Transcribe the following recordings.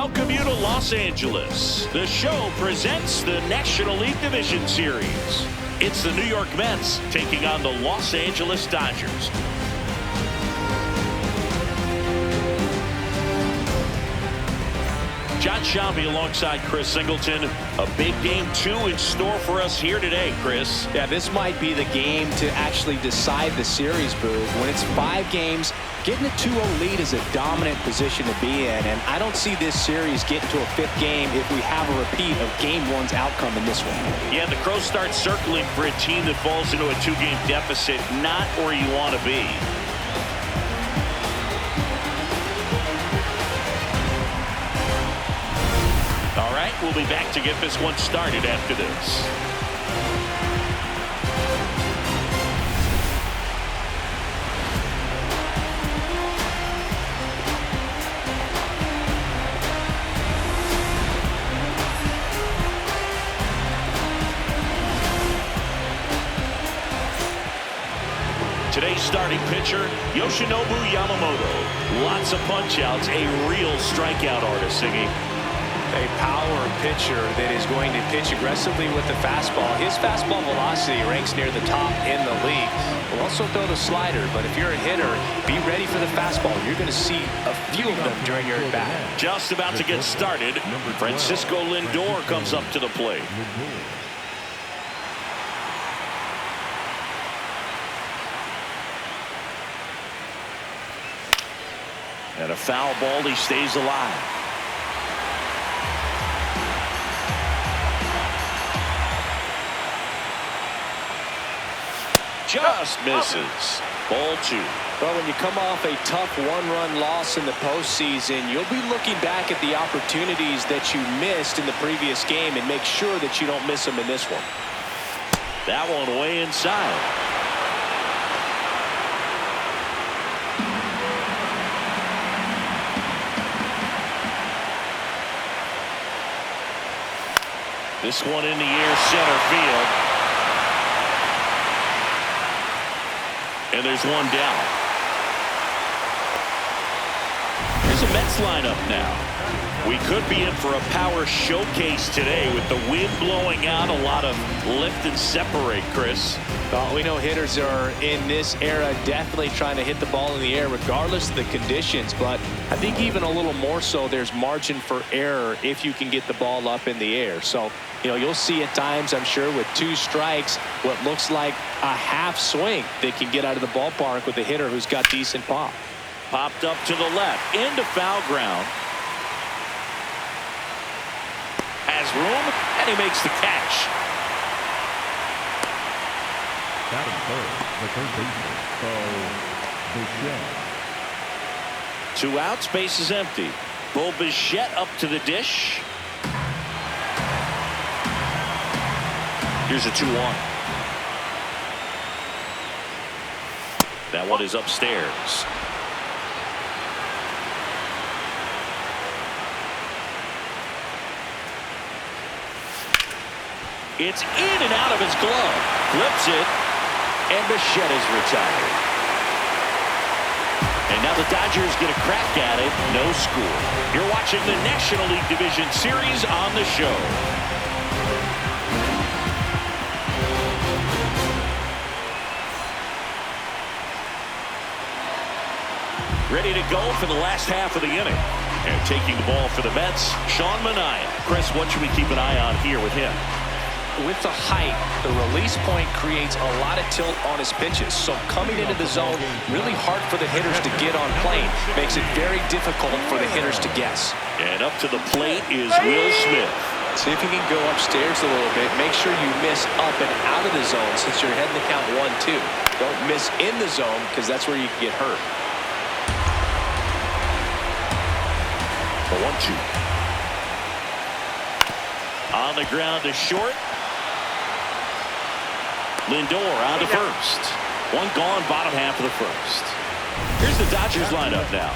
welcome you to Los Angeles. The show presents the National League Division Series. It's the New York Mets taking on the Los Angeles Dodgers. John Shambi alongside Chris Singleton. A big game 2 in store for us here today, Chris. Yeah, this might be the game to actually decide the series, Boog. When it's 5 games, getting a 2-0 lead is a dominant position to be in, and I don't see this series getting to a 5th game if we have a repeat of Game 1's outcome in this one. Yeah, the Crows start circling for a team that falls into a 2-game deficit, not where you want to be. All right, we'll be back to get this one started after this. Today's starting pitcher, Yoshinobu Yamamoto. Lots of punch-outs, a real strikeout artist, Siggy. A power pitcher that is going to pitch aggressively with the fastball. His fastball velocity ranks near the top in the league. Will also throw the slider, but if you're a hitter, be ready for the fastball. You're going to see a few of them during your at-bat. Just about to get started. Francisco Lindor comes up to the plate. And a foul ball, he stays alive. Just misses. Ball 2. Well, when you come off a tough one-run loss in the postseason, you'll be looking back at the opportunities that you missed in the previous game and make sure that you don't miss them in this one. That one way inside. This one in the air, center field. And there's one down. Here's a Mets lineup now. We could be in for a power showcase today with the wind blowing out, a lot of lift and separate, Chris. Well, we know hitters are in this era definitely trying to hit the ball in the air regardless of the conditions, but I think even a little more so there's margin for error if you can get the ball up in the air. So, you know, you'll see at times, I'm sure, with 2 strikes, what looks like a half swing that can get out of the ballpark with a hitter who's got decent pop. Popped up to the left, into foul ground. Has room, and he makes the catch. Batting third, the third baseman, Bo Bichette. 2 outs, base is empty. Bo Bichette up to the dish. Here's a 2-1. That one is upstairs. It's in and out of his glove. Flips it, and Bichette is retired. And now the Dodgers get a crack at it. No score. You're watching the National League Division Series on the show. Ready to go for the last half of the inning. And taking the ball for the Mets, Sean Manaea. Chris, what should we keep an eye on here with him? With the height, the release point creates a lot of tilt on his pitches. So coming into the zone, really hard for the hitters to get on plane. Makes it very difficult for the hitters to guess. And up to the plate is Will Smith. See if you can go upstairs a little bit. Make sure you miss up and out of the zone since you're heading to count 1-2. Don't miss in the zone because that's where you can get hurt. The 1-2. On the ground to short. Lindor on to first. One gone, bottom half of the first. Here's the Dodgers lineup now.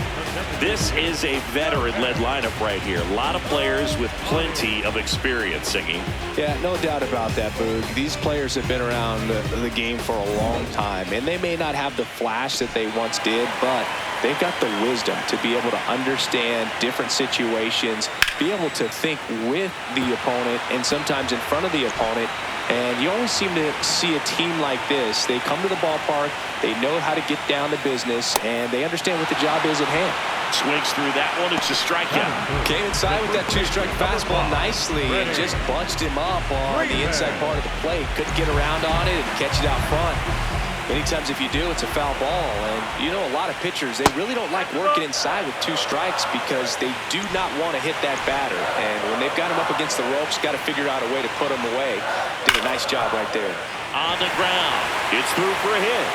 This is a veteran-led lineup right here. A lot of players with plenty of experience, Singing. Yeah, no doubt about that, Boog. These players have been around the game for a long time, and they may not have the flash that they once did, but They've got the wisdom to be able to understand different situations, be able to think with the opponent and sometimes in front of the opponent. And you always seem to see a team like this. They come to the ballpark, they know how to get down to business, and they understand what the job is at hand. Swings through that one. It's a strikeout. Came inside with that two-strike fastball nicely and just bunched him up on the inside part of the plate. Couldn't get around on it and catch it out front. Many times if you do, it's a foul ball. And you know, a lot of pitchers, they really don't like working inside with 2 strikes because they do not want to hit that batter. And when they've got him up against the ropes, got to figure out a way to put him away. Did a nice job right there. On the ground. It's through for a hit.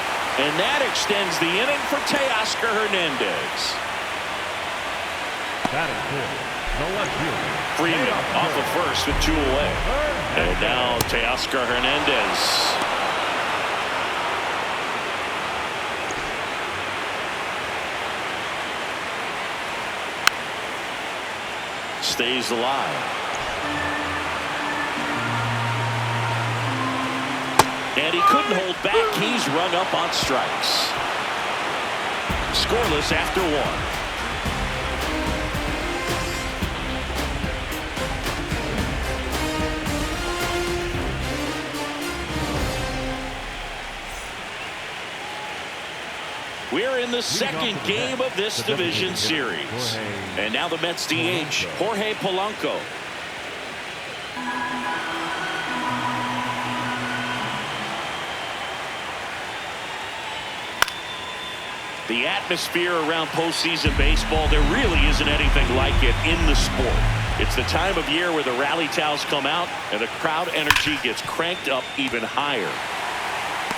And that extends the inning for Teoscar Hernandez. No left field. Freeman off of first with 2 away. And now Teoscar Hernandez. Stays alive. And he couldn't hold back. He's rung up on strikes. Scoreless after 1. We're in the second game of this division series. And now the Mets DH, Jorge Polanco. The atmosphere around postseason baseball, there really isn't anything like it in the sport. It's the time of year where the rally towels come out and the crowd energy gets cranked up even higher.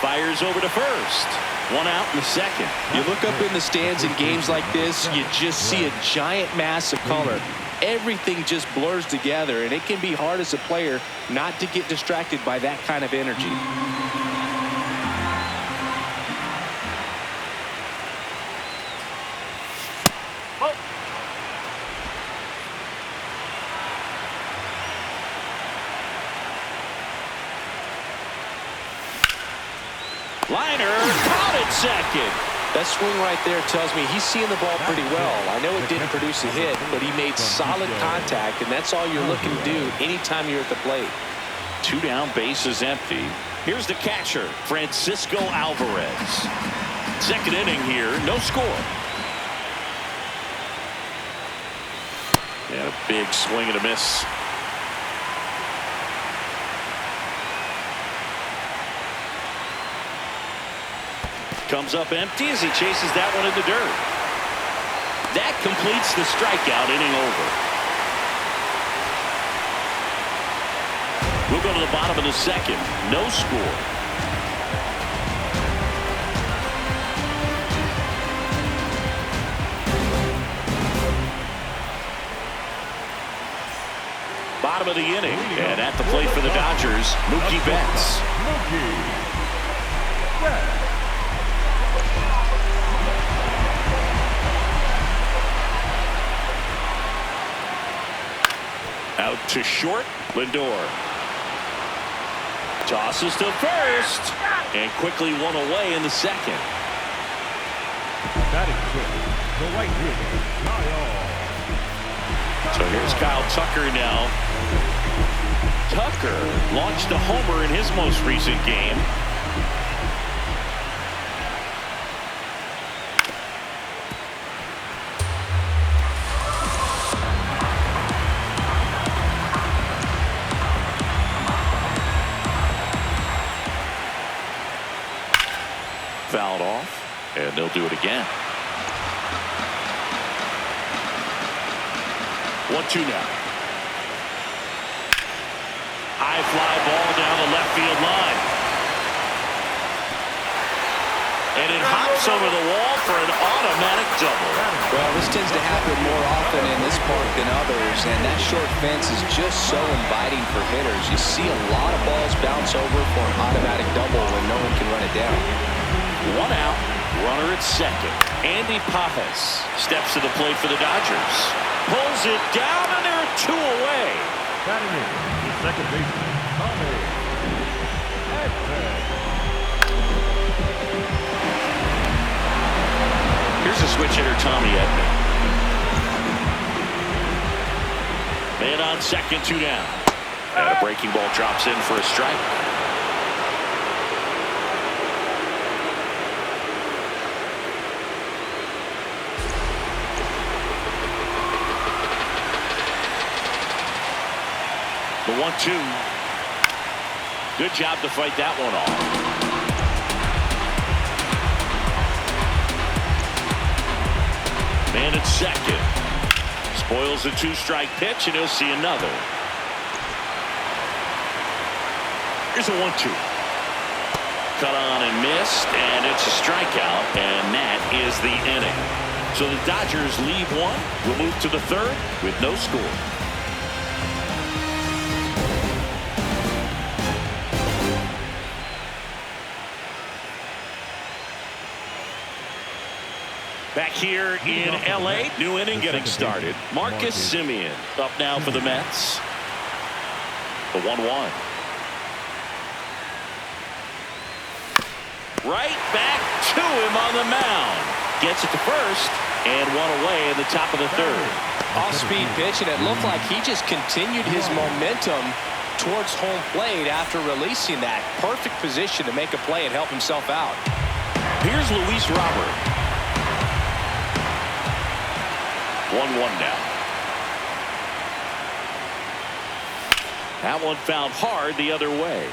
Fires over to first. 1 out in the second. You look up in the stands in games like this, you just see a giant mass of color. Everything just blurs together, and it can be hard as a player not to get distracted by that kind of energy. Liner, caught at second. That swing right there tells me he's seeing the ball pretty well. I know it didn't produce a hit, but he made solid contact, and that's all you're looking to do anytime you're at the plate. 2 down, bases empty. Here's the catcher, Francisco Alvarez. Second inning here, no score. And a big swing and a miss. Comes up empty as he chases that one in the dirt. That completes the strikeout, inning over. We'll go to the bottom of the second. No score. Bottom of the inning. And at the plate for the Dodgers, Mookie Betts. Out to short, Lindor. Tosses to first. And quickly 1 away in the second. Batting the right fielder, Kyle. So here's Kyle Tucker now. Tucker launched a homer in his most recent game. Fouled off, and they'll do it again. 1-2 now. High fly ball down the left field line. And it hops over the wall for an automatic double. Well, this tends to happen more often in this park than others, and that short fence is just so inviting for hitters. You see a lot of balls bounce over for an automatic double when no one can run it down. 1 out, runner at second. Andy Pajes steps to the plate for the Dodgers. Pulls it down, and there are 2 away. Batting in, the second baseman, Tommy. Here's a a switch hitter, Tommy Edman. Man on second, 2 down. And a breaking ball drops in for a strike. The 1-2. Good job to fight that one off. Man at second. Spoils the 2-strike pitch, and he'll see another. Here's a 1-2. Cut on and missed, and it's a strikeout, and that is the inning. So the Dodgers leave one. We'll move to the third with no score. Back here in L.A., new inning getting started. Marcus Semien up now for the Mets. The 1-1. Right back to him on the mound. Gets it to first, and one away in the top of the third. Off-speed pitch, and it looked like he just continued his momentum towards home plate after releasing that. Perfect position to make a play and help himself out. Here's Luis Robert. 1-1 now. That one found hard the other way.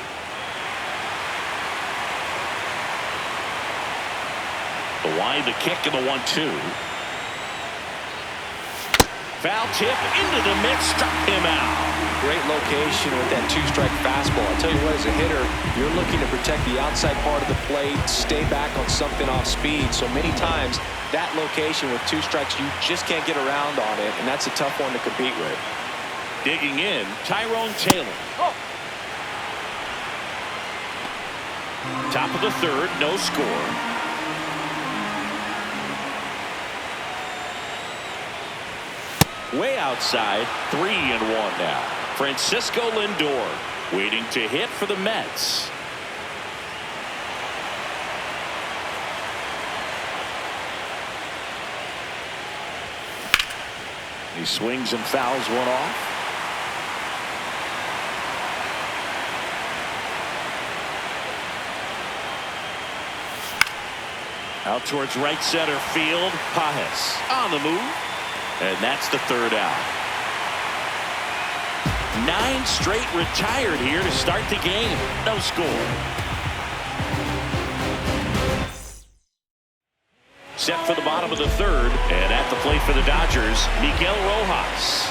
The wind, the kick, and the 1-2. Foul tip into the mix, struck him out. Great location with that 2-strike fastball. I'll tell you what, as a hitter, you're looking to protect the outside part of the plate, stay back on something off speed. So many times, that location with 2 strikes, you just can't get around on it, and that's a tough one to compete with. Digging in, Tyrone Taylor. Top of the third, no score. Way outside, 3-1 now. Francisco Lindor waiting to hit for the Mets. He swings and fouls one off. Out towards right center field. Pajes on the move. And that's the third out. 9 straight retired here to start the game. No score. Set for the bottom of the third. And at the plate for the Dodgers, Miguel Rojas.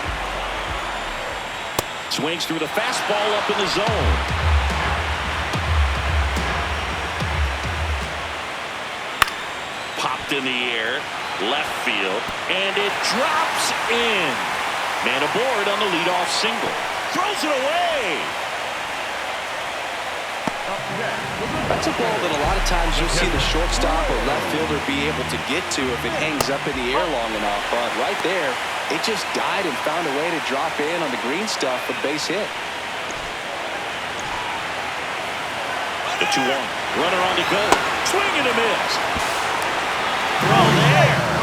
Swings through the fastball up in the zone. Popped in the air. Left field, and it drops in. Man aboard on the leadoff single. Throws it away. That's a ball that a lot of times you'll see the shortstop or left fielder be able to get to if it hangs up in the air long enough. But right there, it just died and found a way to drop in on the green stuff for the base hit. The 2-1. Runner on the go. Swing and a miss. Throw there.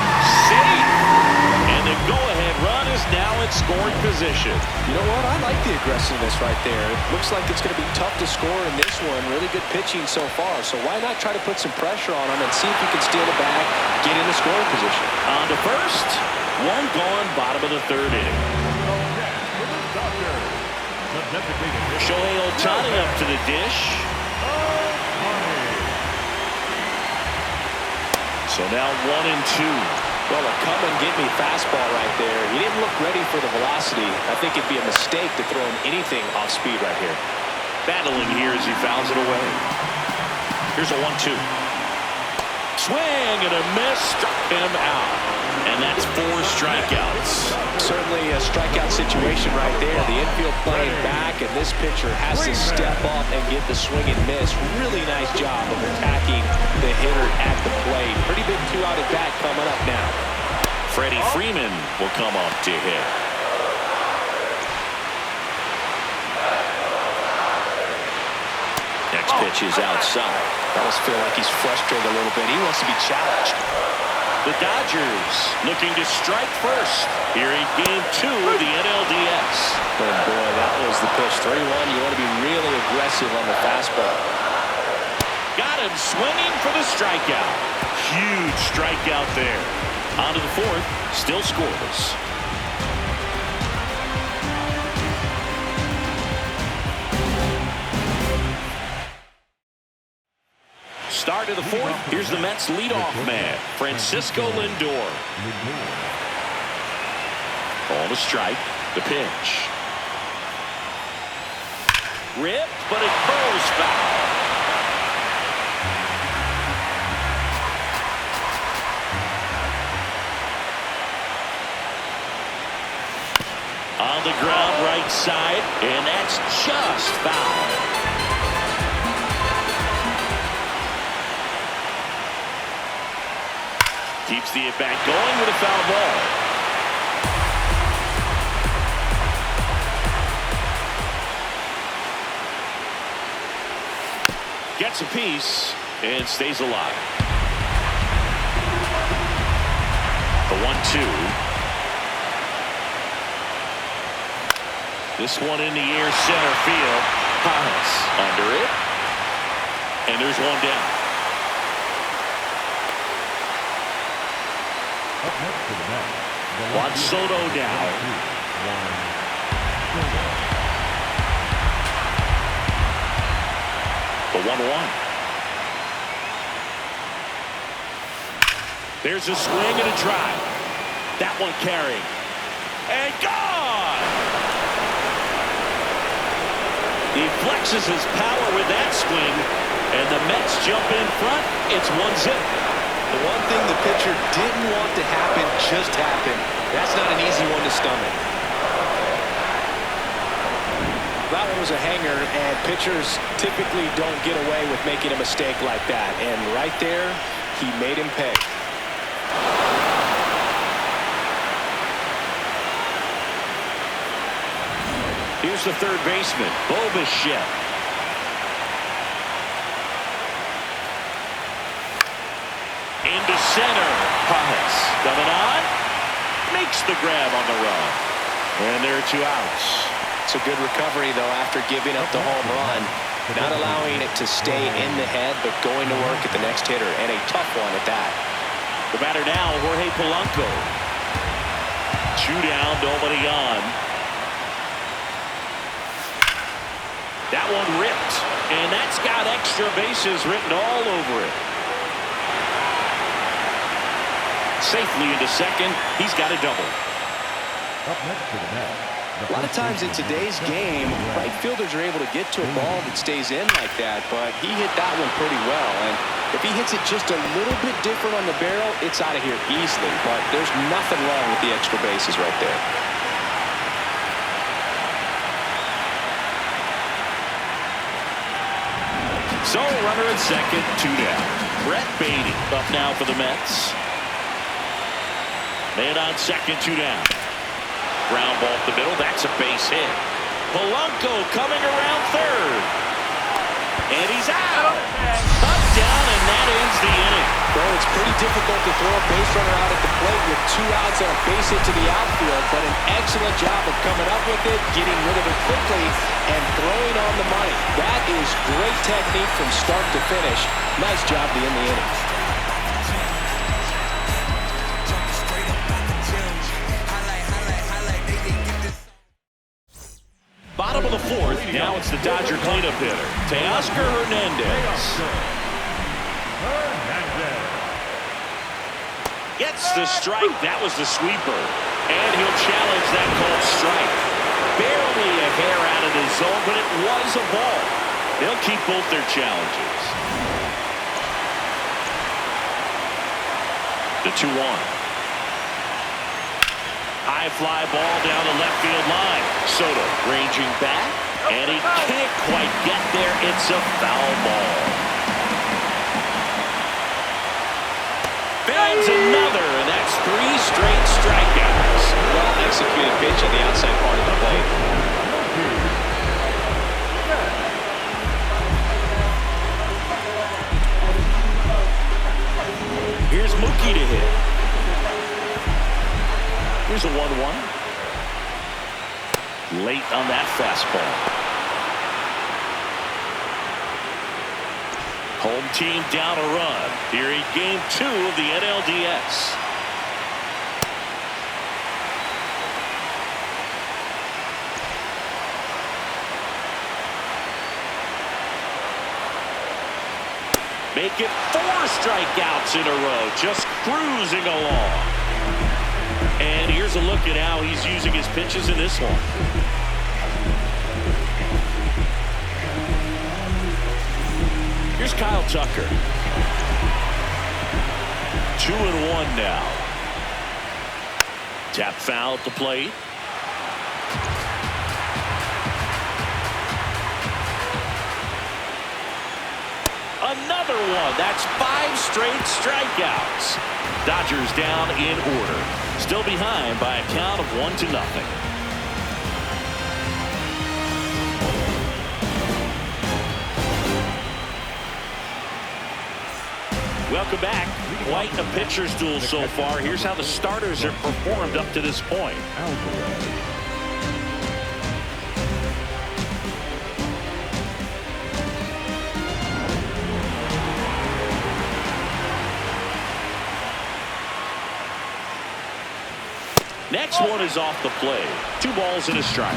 And the go-ahead run is now in scoring position. You know what? I like the aggressiveness right there. It looks like it's going to be tough to score in this one. Really good pitching so far. So why not try to put some pressure on him and see if he can steal the bag, get into scoring position. On to first. One gone, bottom of the third inning. Shohei Ohtani up to the dish. So now 1-2. Well, a come-and-get-me fastball right there. He didn't look ready for the velocity. I think it'd be a mistake to throw him anything off speed right here. Battling here as he fouls it away. Here's a 1-2. Swing and a miss. Struck him out. And that's 4 strikeouts. Certainly a strikeout situation right there. The infield playing back, and this pitcher has to step up and get the swing and miss. Really nice job of attacking the hitter at the plate. Pretty big 2-out at bat coming up now. Freddie Freeman will come up to hit. Next pitch is outside. I almost feel like he's frustrated a little bit. He wants to be challenged. The Dodgers looking to strike first here in Game 2 of the NLDS. Oh, boy, that was the pitch. 3-1. You want to be really aggressive on the fastball. Got him swinging for the strikeout. Huge strikeout there. On to the fourth. Still scoreless. Start of the fourth. Here's the Mets leadoff man, Francisco Lindor. Ball to strike. The pitch. Rip, but it goes foul. On the ground, right side, and that's just foul. Keeps the at-bat going with a foul ball. Gets a piece and stays alive. The 1-2. This one in the air, center field. Pass under it. And there's one down. Up next to the bat, Juan Soto down. The 1-1. There's a swing and a drive. That one carrying. And gone! He flexes his power with that swing, and the Mets jump in front. It's 1-0. The one thing the pitcher didn't want to happen just happened. That's not an easy one to stomach. That one was a hanger, and pitchers typically don't get away with making a mistake like that. And right there, he made him pay. Here's the third baseman, Bobichet. Into center. Pass. Coming on. Makes the grab on the run. And there are 2 outs. It's a good recovery, though, after giving up the home run. Not allowing it to stay in the head, but going to work at the next hitter. And a tough one at that. The batter now, Jorge Polanco. 2 down, nobody on. That one ripped. And that's got extra bases written all over it. Safely into second. He's got a double. Up next to the bat. A lot of times in today's game, right fielders are able to get to a ball that stays in like that, but he hit that one pretty well. And if he hits it just a little bit different on the barrel, it's out of here easily. But there's nothing wrong with the extra bases right there. So, runner at second, 2 down. Brett Beatty up now for the Mets. Man on second, 2 down. Ground ball up the middle. That's a base hit. Polanco coming around third. And he's out. Up, down, and that ends the inning. Well, it's pretty difficult to throw a base runner out at the plate with 2 outs on a base hit to the outfield, but an excellent job of coming up with it, getting rid of it quickly, and throwing on the money. That is great technique from start to finish. Nice job to end the inning. Bottom of the fourth. Now it's the Dodger cleanup hitter, Teoscar Hernandez. Gets the strike. That was the sweeper. And he'll challenge that called strike. Barely a hair out of the zone, but it was a ball. They'll keep both their challenges. The 2-1. High fly ball down the left field line. Soto ranging back, and he can't quite get there. It's a foul ball. Bangs another, and that's 3 straight strikeouts. Well executed pitch on the outside part of the plate. Here's Mookie to hit. Here's a 1-1. Late on that fastball. Home team down a run here in game 2 of the NLDS. Make it 4 strikeouts in a row, just cruising along. And here's a look at how he's using his pitches in this one. Here's Kyle Tucker. 2-1 now. Tap foul at the plate. Another one. That's 5 straight strikeouts. Dodgers down in order. Still behind by a count of 1-0. Welcome back. Quite a pitcher's duel so far. Here's how the starters have performed up to this point. Next one is off the plate. 2 balls and a strike.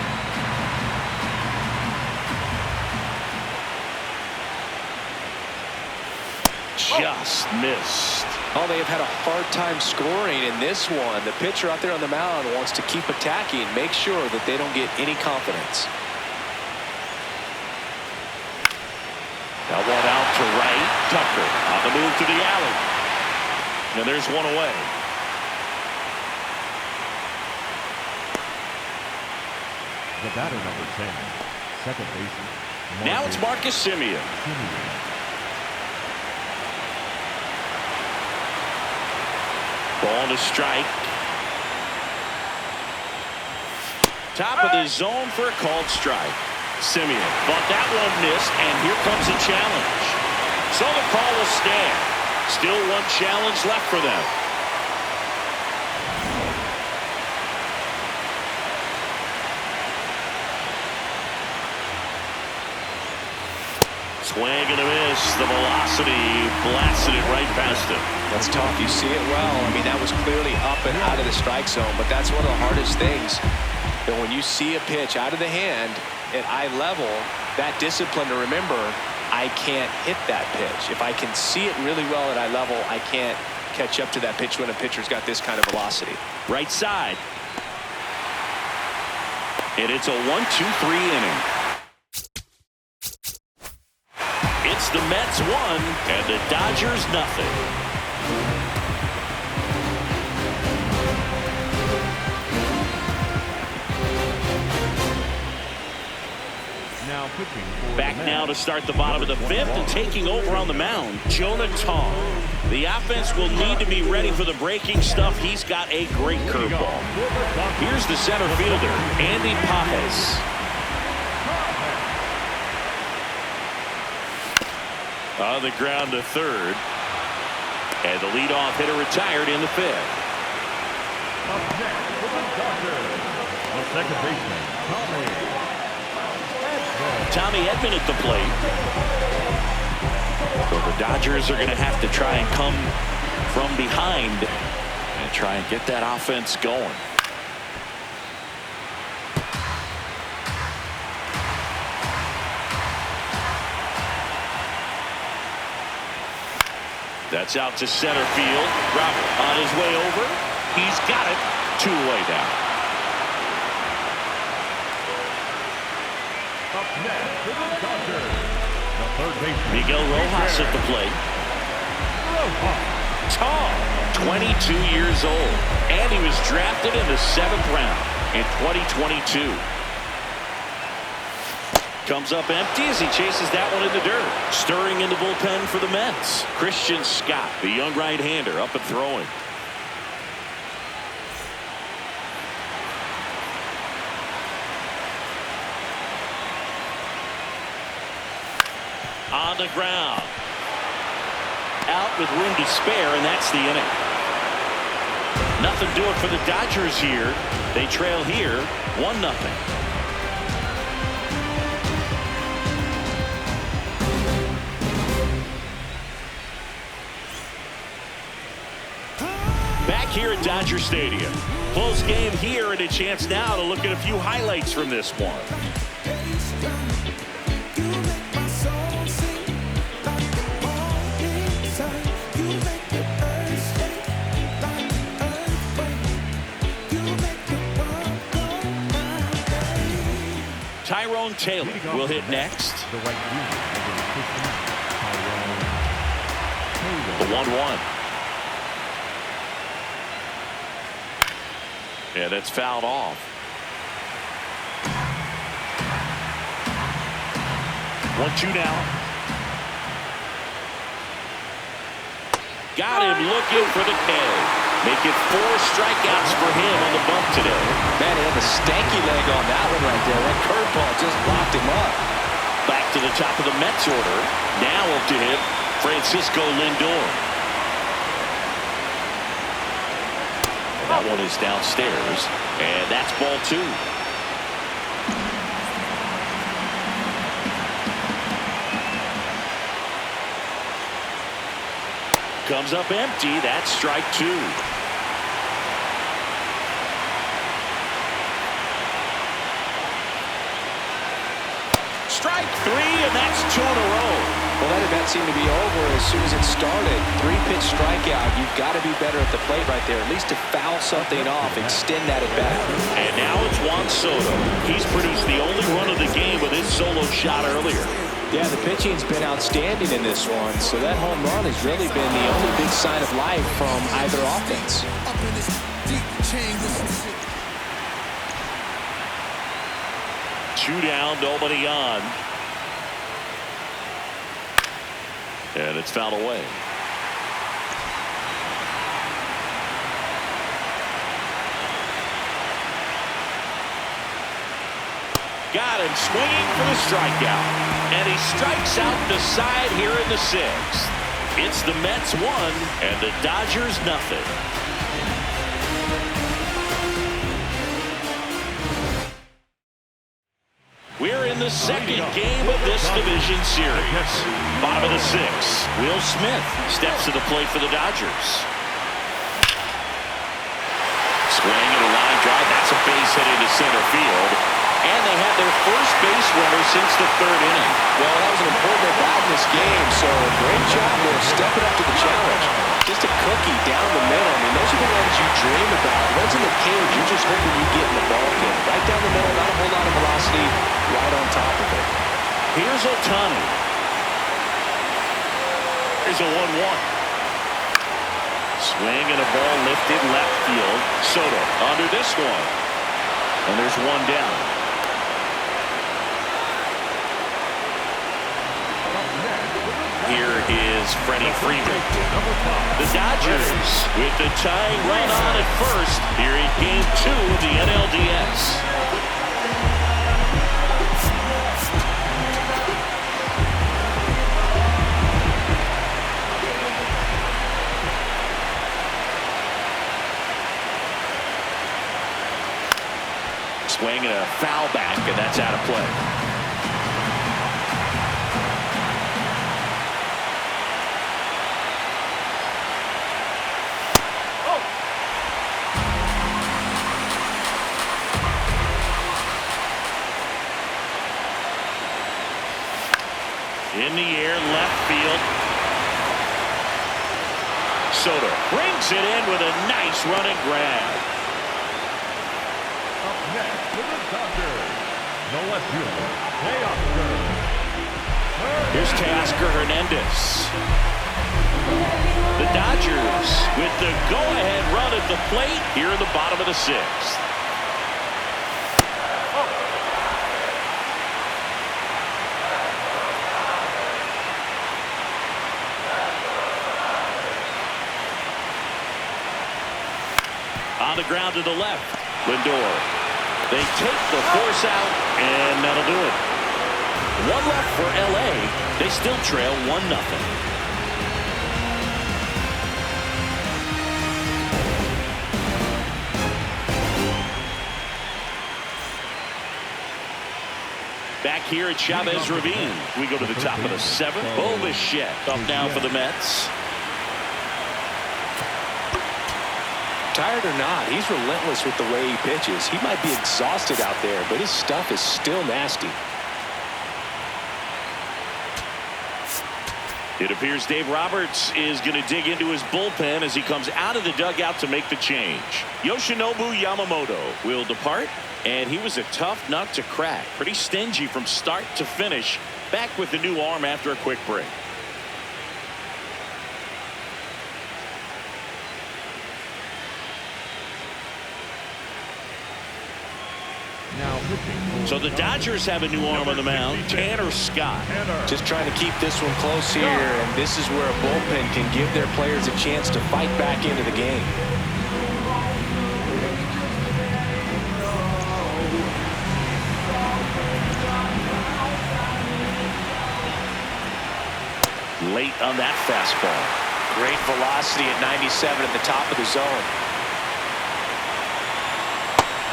Just missed. Oh, they have had a hard time scoring in this one. The pitcher out there on the mound wants to keep attacking, make sure that they don't get any confidence. That one out to right. Tucker on the move to the alley. And there's one away. The batter, number 10, second baseman. Now it's Marcus Semien. Ball to strike. Top of the zone for a called strike. Semien thought that one missed, and here comes a challenge. So the call will stand. Still one challenge left for them. Swing and a miss. The velocity blasted it right past him. That's tough. You see it well. I mean, that was clearly up and out of the strike zone, but that's one of the hardest things. That when you see a pitch out of the hand at eye level, that discipline to remember, I can't hit that pitch. If I can see it really well at eye level, I can't catch up to that pitch when a pitcher's got this kind of velocity. Right side. And it's a 1-2-3 inning. It's the Mets 1 and the Dodgers nothing. Back now to start the bottom of the 5th and taking over on the mound, Jonah Tong. The offense will need to be ready for the breaking stuff. He's got a great curveball. Here's the center fielder, Andy Pajes. On the ground to third. And the leadoff hitter retired in the 5th. Up next for the Dodgers, the second baseman, Tommy Edman at the plate. So the Dodgers are going to have to try and come from behind and try and get that offense going. That's out to center field. Robert on his way over. He's got it. 2 away now. Up next for the Dodgers, the third baseman, Miguel Rojas at the plate. Tall, 22 years old, and he was drafted in the 7th round in 2022. Comes up empty as he chases that one in the dirt. Stirring in the bullpen for the Mets. Christian Scott, the young right-hander, up and throwing. On the ground. Out with room to spare, and that's the inning. Nothing doing for the Dodgers here. They trail here 1-0. Back here at Dodger Stadium. Close game here and a chance now to look at a few highlights from this one. Tyrone Taylor will hit next. The 1-1. Yeah, that's fouled off. 1-2 now. Got him looking for the K. Make it 4 strikeouts for him on the bump today. Man, he had a stanky leg on that one right there. That curveball just locked him up. Back to the top of the Mets order. Now up to him, Francisco Lindor. That one is downstairs, and that's ball 2. Comes up empty. That's strike 2. Strike 3, and that's 2 in a row. Well, that event seemed to be over as soon as it started. 3-pitch strikeout. You've got to be better at the plate right there, at least to foul something off, extend that at bat. And now it's Juan Soto. He's produced the only run of the game with his solo shot earlier. Yeah, the pitching's been outstanding in this one, so that home run has really been the only big sign of life from either offense. 2 down, nobody on. And it's fouled away. Got him swinging for the strikeout. And he strikes out the side here in the 6th. It's the Mets 1 and the Dodgers nothing. We're in the second game of this division series. Bottom of the 6th. Will Smith steps to the plate for the Dodgers. Swing and a line drive. That's a base hit into center field. And they had their first base runner since the 3rd inning. Well, that was an important at-bat in this game, so great job there, stepping up to the challenge. Just a cookie down the middle. I mean, those are the ones you dream about. Ones in the cage, you're just hoping you get in the ball game. Right down the middle, not a whole lot of velocity, right on top of it. Here's Ohtani. Here's a 1-1. Swing and a ball lifted left field. Soto under this one. And there's 1 down. Here is Freddie Freeman. The Dodgers with the tying run on at first here in Game 2 of the NLDS. Swing and a foul back, and that's out of play. In the air, left field. Soto brings it in with a nice running grab. Up next for the Dodgers, the left fielder, Teoscar. Here's Teoscar Hernandez. The Dodgers with the go-ahead run at the plate here in the bottom of the 6th. On the ground to the left, Lindor. They take the force out, and that'll do it. 1 left for L.A. They still trail 1-0. back here at Chavez Ravine. We go to the top of the 7th. Bichette up now for the Mets. Tired or not, he's relentless with the way he pitches. He might be exhausted out there, but his stuff is still nasty. It appears Dave Roberts is going to dig into his bullpen as he comes out of the dugout to make the change. Yoshinobu Yamamoto will depart, and he was a tough nut to crack. Pretty stingy from start to finish. Back with the new arm after a quick break. So the Dodgers have a new arm on the mound, Tanner Scott. Just trying to keep this one close here, and this is where a bullpen can give their players a chance to fight back into the game. Late on that fastball. Great velocity at 97 at the top of the zone.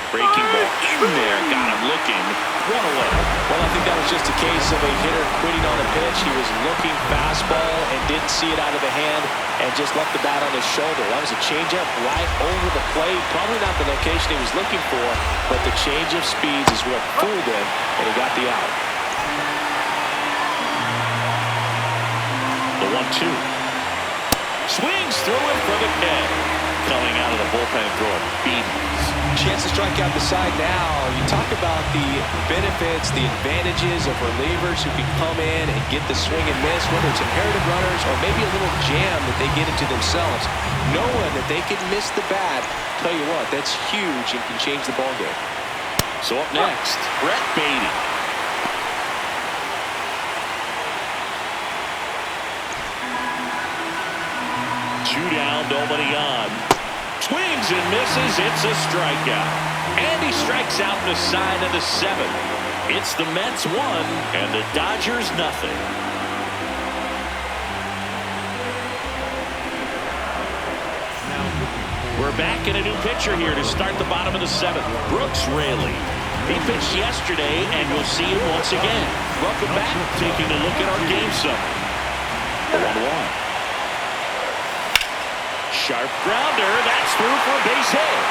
Breaking ball in there, got him looking. 1 away. Well, I think that was just a case of a hitter quitting on a pitch. He was looking fastball and didn't see it out of the hand and just left the bat on his shoulder. That was a changeup right over the plate. Probably not the location he was looking for, but the change of speeds is what fooled him, and he got the out. The 1-2. Swings through it for the K. Coming out of the bullpen and throwing beatings. Chance to strike out the side now. You talk about the benefits, the advantages of relievers who can come in and get the swing and miss, whether it's inherited runners or maybe a little jam that they get into themselves. Knowing that they can miss the bat, tell you what, that's huge and can change the ball game. So up next, Brett Beatty. Two down, nobody on. Swings and misses. It's a strikeout. And he strikes out the side of the 7th. It's the Mets 1 and the Dodgers nothing. We're back in a new pitcher here to start the bottom of the 7th. Brooks Raley. He pitched yesterday, and we'll see him once again. Welcome back. Taking a look at our game summary. The 1-1. Sharp grounder. That's through for a base hit.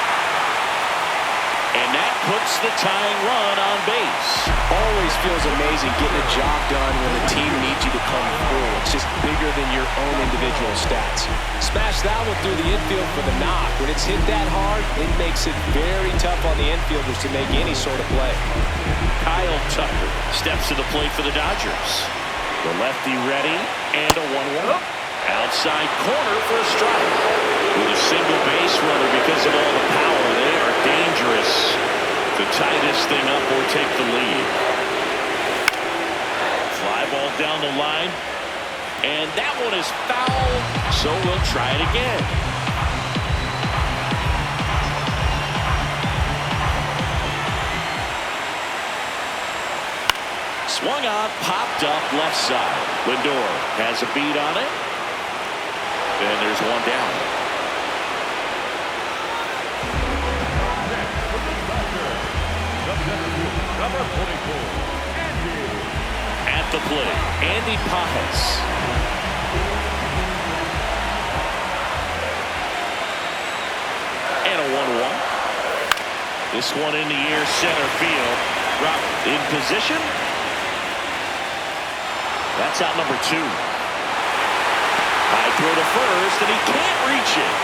And that puts the tying run on base. Always feels amazing getting a job done when the team needs you to come through. It's just bigger than your own individual stats. Smash that one through the infield for the knock. When it's hit that hard, it makes it very tough on the infielders to make any sort of play. Kyle Tucker steps to the plate for the Dodgers. The lefty ready, and a 1-1. Outside corner for a strike. With a single base runner, because of all the power, they are dangerous to tie this thing up or take the lead. Fly ball down the line, and that one is foul, so we'll try it again. Swung on, popped up left side. Lindor has a beat on it. And there's one down. Number 44, Andy. At the plate, Andy Pajes. And a 1-1. This one in the air, center field. Robert in position. That's out number 2. High throw to first, and he can't reach it.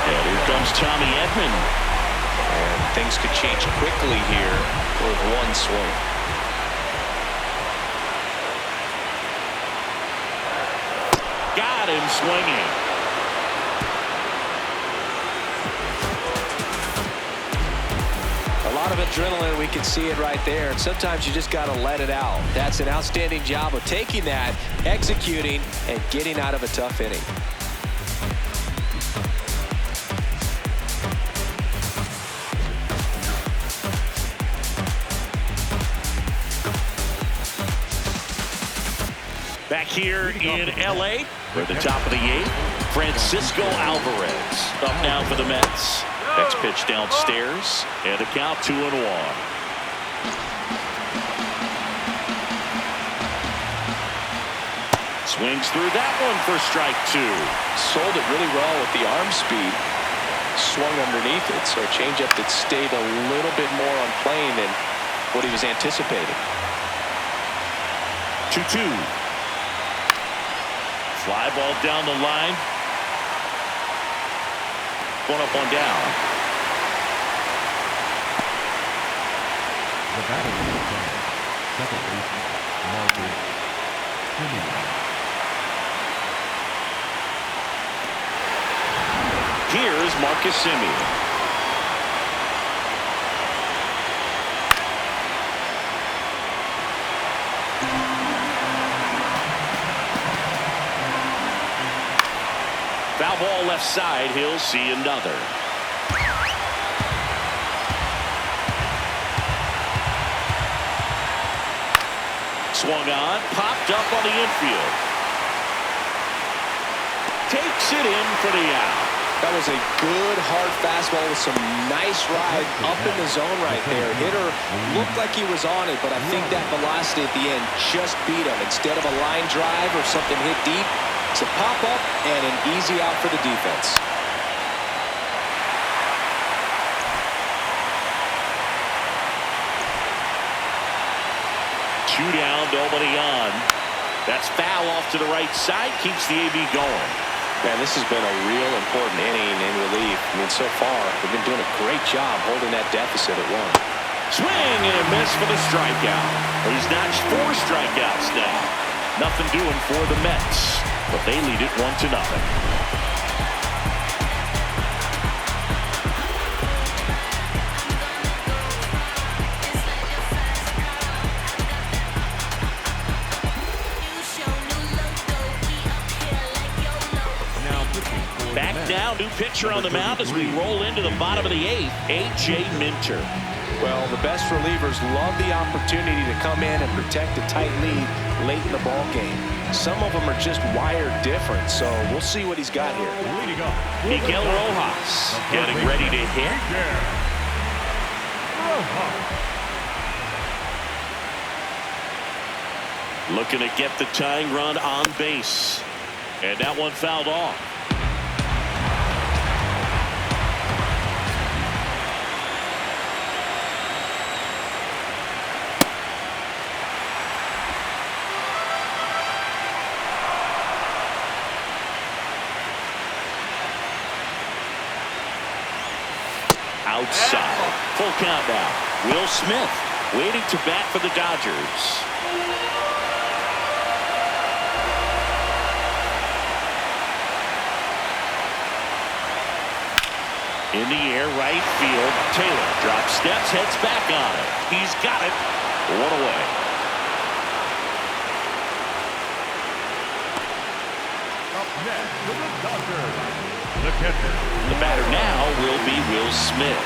And here comes Tommy Edman. And things could change quickly here with one swing. Got him swinging. A lot of adrenaline, we can see it right there, and sometimes you just got to let it out. That's an outstanding job of taking that, executing, and getting out of a tough inning. Back here in L.A., we're at the top of the 8th. Francisco Alvarez up now for the Mets. Next pitch downstairs, and a count 2-1. Swings through that one for strike 2. Sold it really well with the arm speed. Swung underneath it, so a changeup that stayed a little bit more on plane than what he was anticipating. 2-2. Fly ball down the line. One up, one down. The batter is second baseman, Marcus Semien. Here's Marcus Semien. Foul ball left side. He'll see another. Swung on, popped up on the infield. Takes it in for the out. That was a good hard fastball with some nice ride up in the zone right there. Hitter looked like he was on it, but I think that velocity at the end just beat him. Instead of a line drive or something hit deep, it's a pop up and an easy out for the defense. Two down, nobody on. That's foul off to the right side, keeps the AB going. Man, this has been a real important inning in relief. I mean, so far, they've been doing a great job holding that deficit at 1. Swing and a miss for the strikeout. He's notched 4 strikeouts now. Nothing doing for the Mets, but they lead it 1-0. Back now, new pitcher on the mound as we roll into the bottom of the 8th, A.J. Minter. Well, the best relievers love the opportunity to come in and protect a tight lead late in the ball game. Some of them are just wired different, so we'll see what he's got here. Leading up, Miguel Rojas getting ready to hit. Looking to get the tying run on base. And that one fouled off. Outside. Full count now. Will Smith waiting to bat for the Dodgers. In the air, right field. Taylor drops steps, heads back on it. He's got it. 1 away. Up next for the Dodgers, the catcher. The batter now will be Will Smith.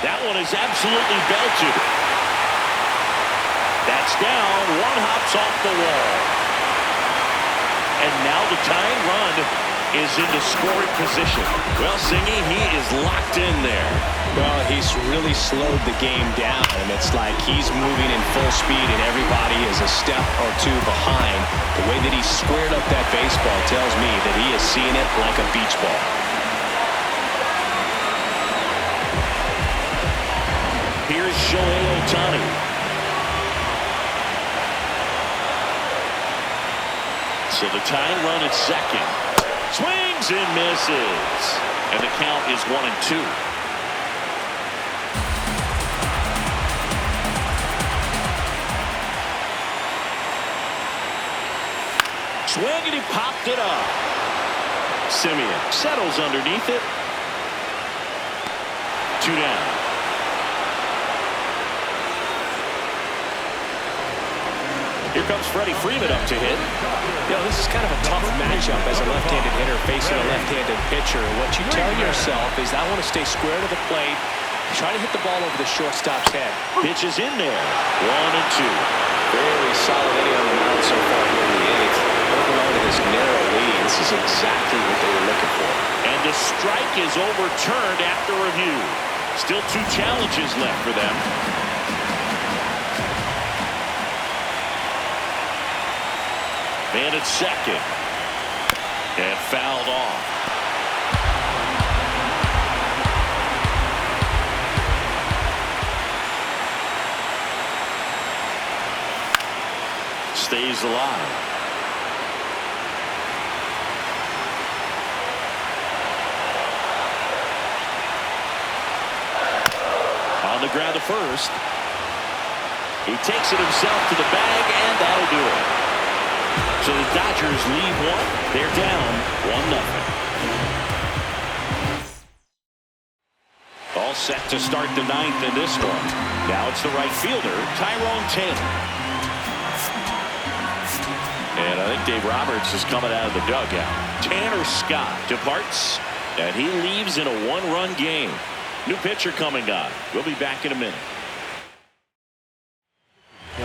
That one is absolutely belted. That's down. One hops off the wall. And now the tying run is into scoring position. Well, Singy, he is locked in there. Well, he's really slowed the game down, and it's like he's moving in full speed, and everybody is a step or two behind. The way that he squared up that baseball tells me that he is seeing it like a beach ball. Here's Shohei Ohtani. So the tying run at second. Swings and misses. And the count is 1-2. Swing and he popped it up. Semien settles underneath it. 2 down. Here comes Freddie Freeman up to hit. You know, this is kind of a tough matchup as a left-handed hitter facing a left-handed pitcher. What you tell yourself is, I want to stay square to the plate, try to hit the ball over the shortstop's head. Pitch is in there. 1-2. Very solid inning on the mound so far here in the 8th. Don't belong to the this narrow lead. This is exactly what they were looking for. And the strike is overturned after review. Still 2 challenges left for them. Man at second. And fouled off. Stays alive. On the ground to first. He takes it himself to the bag, and that'll do it. So the Dodgers lead 1. They're down 1-0. All set to start the 9th in this one. Now it's the right fielder, Tyrone Taylor. And I think Dave Roberts is coming out of the dugout. Tanner Scott departs, and he leaves in a 1-run game. New pitcher coming on. We'll be back in a minute.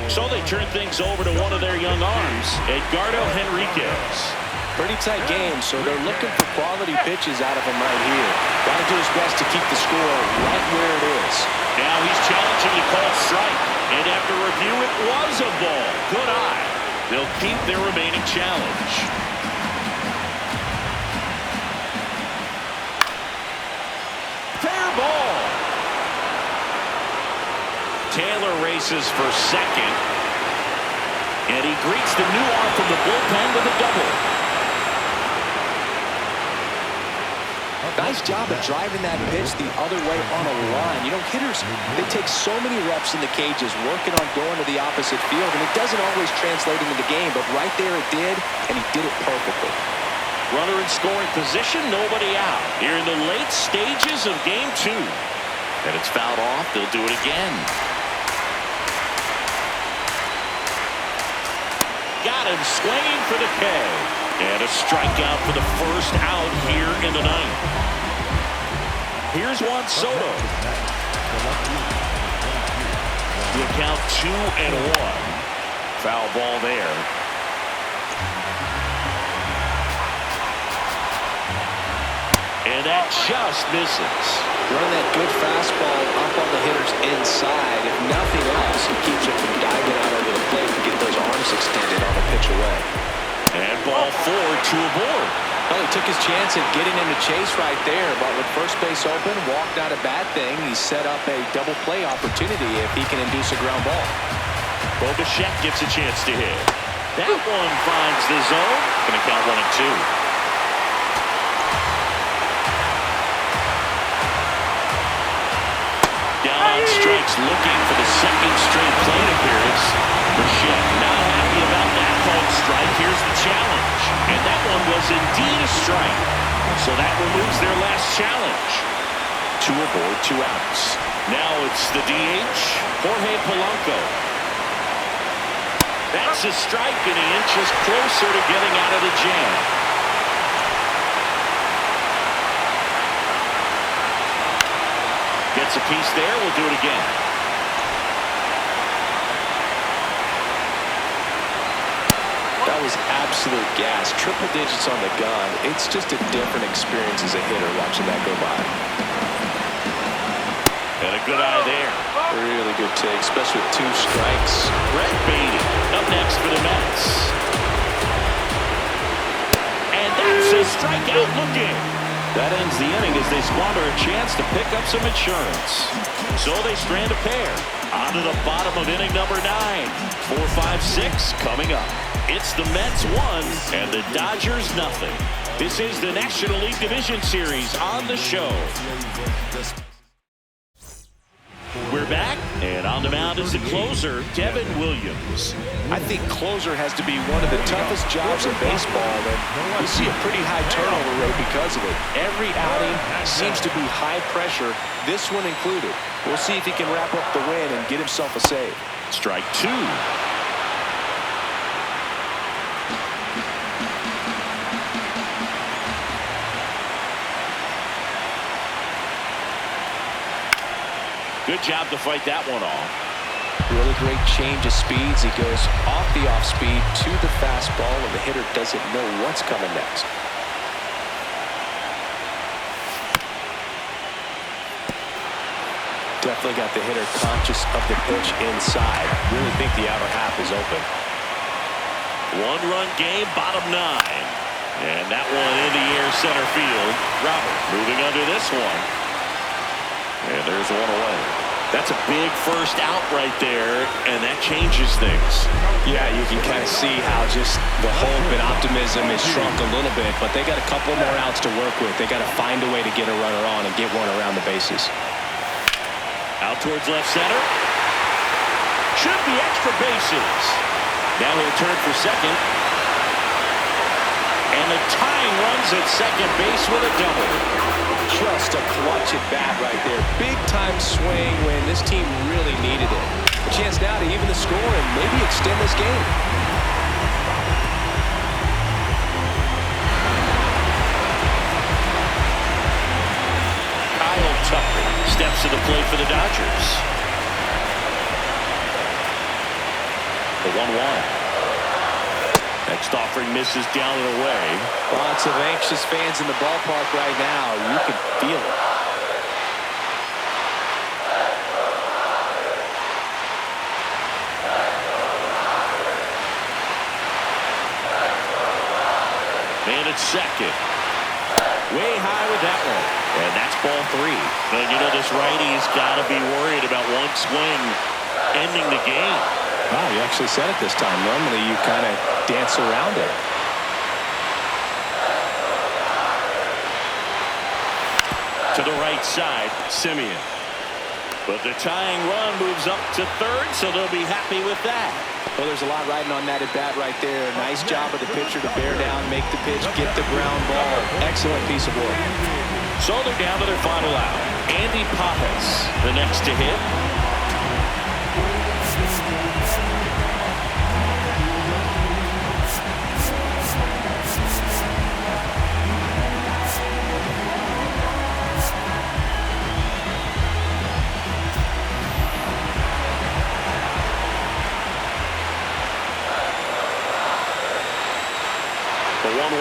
So they turn things over to one of their young arms, Edgardo Henriquez. Pretty tight game, so they're looking for quality pitches out of him right here. Got to do his best to keep the score right where it is. Now he's challenging the called strike. And after review, it was a ball. Good eye. They'll keep their remaining challenge. Fair ball. Taylor races for second. And he greets the new arm from the bullpen with a double. Nice job of driving that pitch the other way on a line. You know, hitters, they take so many reps in the cages working on going to the opposite field, and it doesn't always translate into the game, but right there it did, and he did it perfectly. Runner in scoring position, nobody out. Here in the late stages of game 2. And it's fouled off. They'll do it again. Got him swinging for the K. And a strikeout for the first out here in the 9th. Here's Juan Soto. The count 2-1. Foul ball there. And that just misses. Running that good fastball up on the hitter's inside. If nothing else, it keeps him from diving out over the plate to get those arms extended on the pitch away. And ball 4 to a board. Well, he took his chance at getting into chase right there, but with first base open, walked out a bad thing. He set up a double play opportunity if he can induce a ground ball. Bo Bichette gets a chance to hit. That one finds the zone. Going to count 1-2. Strikes looking for the second straight plate appearance. Bichette not happy about that called strike. Here's the challenge. And that one was indeed a strike. So that removes their last challenge. 2 aboard, 2 outs. Now it's the DH, Jorge Polanco. That's a strike, and he inches closer to getting out of the jam. Gets a piece there. We'll do it again. That was absolute gas. Triple digits on the gun. It's just a different experience as a hitter watching that go by. And a good eye there. Really good take, especially with 2 strikes. Brett Beatty up next for the Mets. And that's a strikeout looking. That ends the inning as they squander a chance to pick up some insurance. So they strand a pair. On to the bottom of inning number 9. 4, 5, 6 coming up. It's the Mets 1 and the Dodgers nothing. This is the National League Division Series on the show. We're back, and on the mound is the closer, Devin Williams. I think closer has to be one of the toughest jobs in baseball, and we see a pretty high turnover rate because of it. Every outing seems to be high pressure, this one included. We'll see if he can wrap up the win and get himself a save. Strike 2. Good job to fight that one off. Really great change of speeds. He goes off the off speed to the fastball, and the hitter doesn't know what's coming next. Definitely got the hitter conscious of the pitch inside. Really think the outer half is open. One-run game, bottom 9. And that one in the air center field. Robert moving under this one. And there's one away. That's a big first out right there, and that changes things. Yeah, you can kind of see how just the hope and optimism is shrunk a little bit, but they got a couple more outs to work with. They got to find a way to get a runner on and get one around the bases. Out towards left center. Should be extra bases. Now he'll turn for second. And the tying runs at second base with a double. Just a clutch at bat right there. Big time swing when this team really needed it. A chance now to even the score and maybe extend this game. Kyle Tucker steps to the plate for the Dodgers. The 1-1. Next offering misses down and away. Lots of anxious fans in the ballpark right now. You can feel it. Man at second. Way high with that one. And that's ball 3. And you know, this righty's got to be worried about one swing ending the game. Wow, you actually said it this time. Normally you kind of dance around it. To the right side, Simeon. But the tying run moves up to third, so they'll be happy with that. Well, there's a lot riding on that at bat right there. Nice job of the pitcher to bear down, make the pitch, get the ground ball. Excellent piece of work. So they're down to their final out. Andy Papas, the next to hit. The 1-1.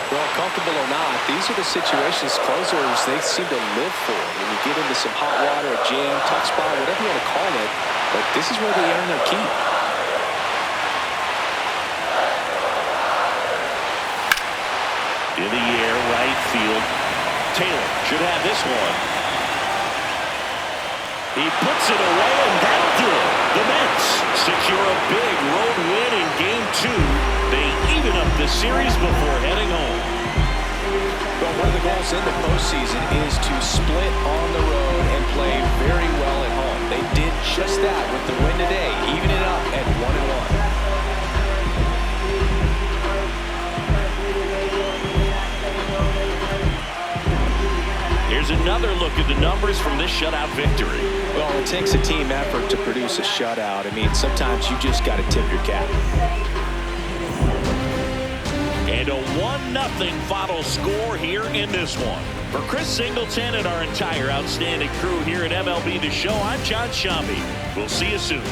Well, comfortable or not, these are the situations closers they seem to live for. When you get into some hot water, a jam, tough spot, whatever you want to call it, but this is where they earn their keep. In the air, right field. Taylor should have this one. He puts it away, and that'll do it. The Mets secure a big road win in Game 2. They even up the series before heading home. Well, one of the goals in the postseason is to split on the road and play very well at home. They did just that with the win today, even it up at 1-1. Here's another look at the numbers from this shutout victory. Well, it takes a team effort to produce a shutout. I mean, sometimes you just got to tip your cap. And a 1-0 final score here in this one. For Chris Singleton and our entire outstanding crew here at MLB The Show, I'm John Shambi. We'll see you soon.